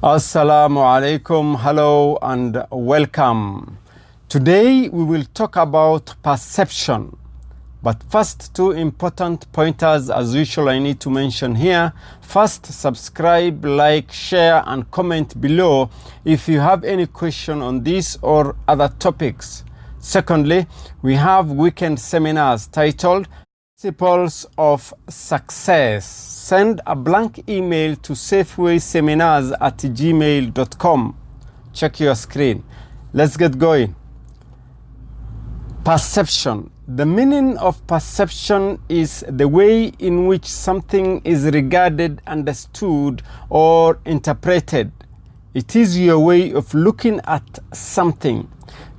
Assalamu alaikum, hello and welcome. Today we will talk about perception. But first, two important pointers as usual I need to mention here. First, subscribe, like, share and comment below if you have any question on this or other topics. Secondly, we have weekend seminars titled Principles of Success. Send a blank email to safewayseminars@gmail.com. Check your screen. Let's get going. Perception. The meaning of perception is the way in which something is regarded, understood, or interpreted. It is your way of looking at something.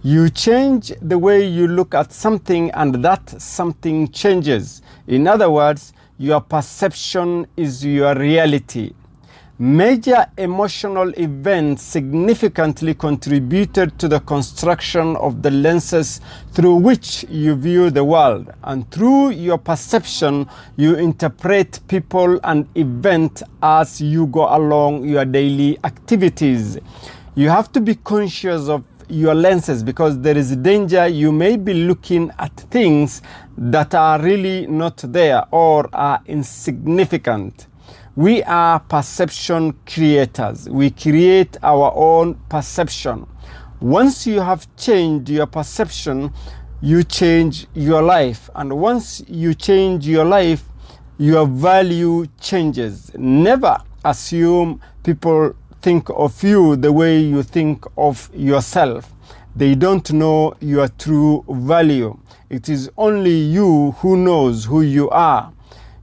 You change the way you look at something and that something changes. In other words, your perception is your reality. Major emotional events significantly contributed to the construction of the lenses through which you view the world. And through your perception, you interpret people and events as you go along your daily activities. You have to be conscious of your lenses because there is danger. You may be looking at things that are really not there or are insignificant. We are perception creators. We create our own perception. Once you have changed your perception, you change your life. And once you change your life, your value changes. Never assume people think of you the way you think of yourself. They don't know your true value. It is only you who knows who you are.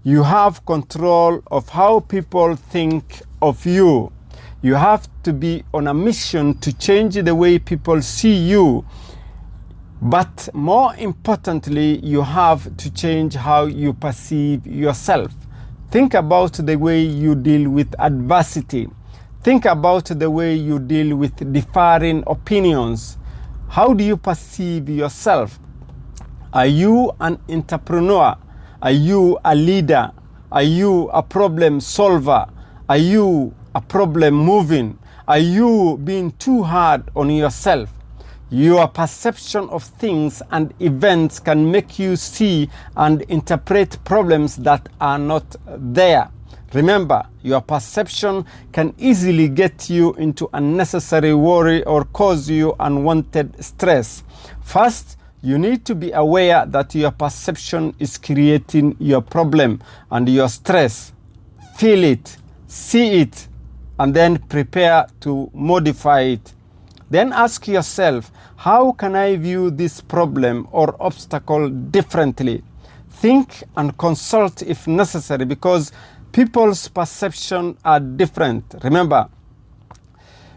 You have control of how people think of you. You have to be on a mission to change the way people see you. But more importantly, you have to change how you perceive yourself. Think about the way you deal with adversity. Think about the way you deal with differing opinions. How do you perceive yourself? Are you an entrepreneur? Are you a leader? Are you a problem solver? Are you a problem moving? Are you being too hard on yourself? Your perception of things and events can make you see and interpret problems that are not there. Remember, your perception can easily get you into unnecessary worry or cause you unwanted stress. First, you need to be aware that your perception is creating your problem and your stress. Feel it, see it, and then prepare to modify it. Then ask yourself, how can I view this problem or obstacle differently? Think and consult if necessary because people's perceptions are different. Remember,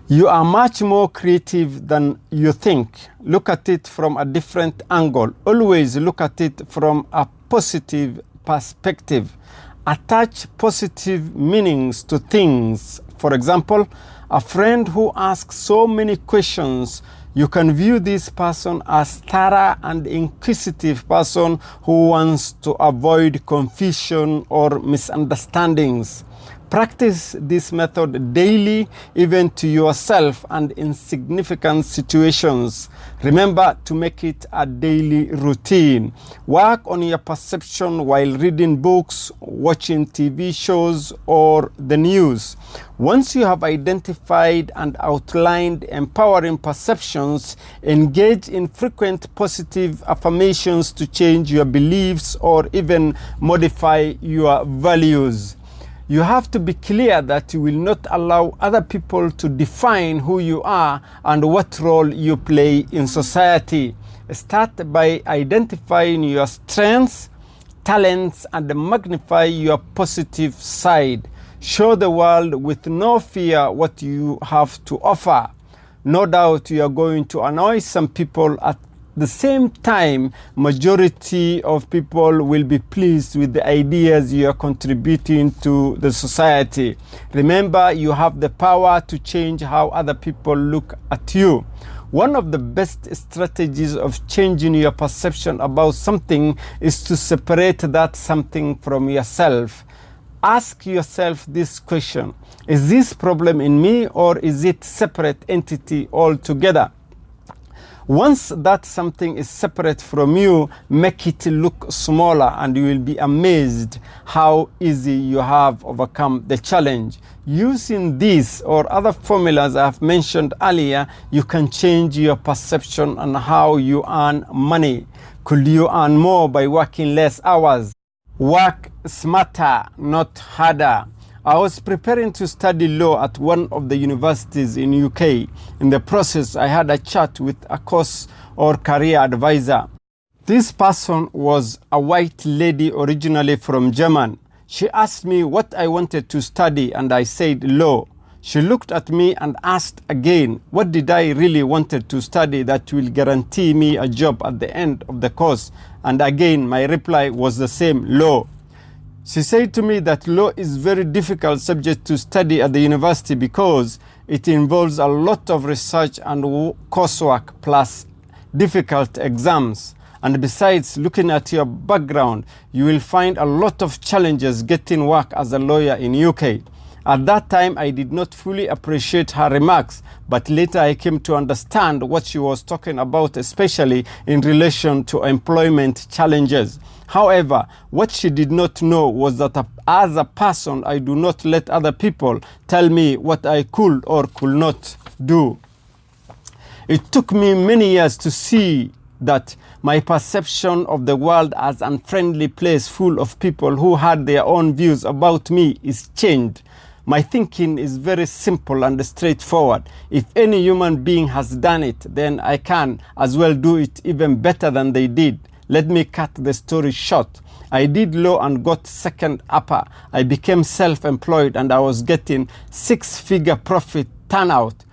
you are much more creative than you think. Look at it from a different angle. Always look at it from a positive perspective. Attach positive meanings to things. For example, a friend who asks so many questions, you can view this person as thorough and inquisitive person who wants to avoid confusion or misunderstandings. Practice this method daily, even to yourself and in significant situations. Remember to make it a daily routine. Work on your perception while reading books, watching TV shows, or the news. Once you have identified and outlined empowering perceptions, engage in frequent positive affirmations to change your beliefs or even modify your values. You have to be clear that you will not allow other people to define who you are and what role you play in society. Start by identifying your strengths, talents, and magnify your positive side. Show the world with no fear what you have to offer. No doubt you are going to annoy some people. At the same time, majority of people will be pleased with the ideas you are contributing to the society. Remember, you have the power to change how other people look at you. One of the best strategies of changing your perception about something is to separate that something from yourself. Ask yourself this question: is this problem in me, or is it separate entity altogether? Once that something is separate from you, make it look smaller, and you will be amazed how easy you have overcome the challenge. Using these or other formulas I have mentioned earlier, you can change your perception on how you earn money. Could you earn more by working less hours? Work smarter, not harder. I was preparing to study law at one of the universities in UK. In the process, I had a chat with a course or career advisor. This person was a white lady originally from Germany. She asked me what I wanted to study, and I said law. She looked at me and asked again, what did I really wanted to study that will guarantee me a job at the end of the course? And again, my reply was the same, law. She said to me that law is very difficult subject to study at the university because it involves a lot of research and coursework plus difficult exams. And besides, looking at your background, you will find a lot of challenges getting work as a lawyer in UK. At that time, I did not fully appreciate her remarks, but later I came to understand what she was talking about, especially in relation to employment challenges. However, what she did not know was that as a person, I do not let other people tell me what I could or could not do. It took me many years to see that my perception of the world as an unfriendly place full of people who had their own views about me is changed. My thinking is very simple and straightforward. If any human being has done it, then I can as well do it even better than they did. Let me cut the story short. I did law and got second upper. I became self-employed and I was getting 6-figure profit turnout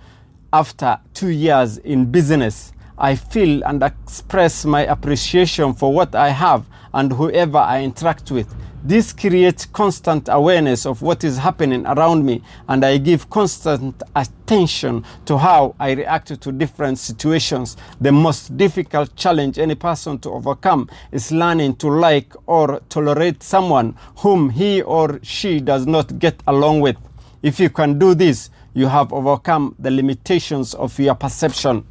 after 2 years in business. I feel and express my appreciation for what I have and whoever I interact with. This creates constant awareness of what is happening around me, and I give constant attention to how I react to different situations. The most difficult challenge any person to overcome is learning to like or tolerate someone whom he or she does not get along with. If you can do this, you have overcome the limitations of your perception.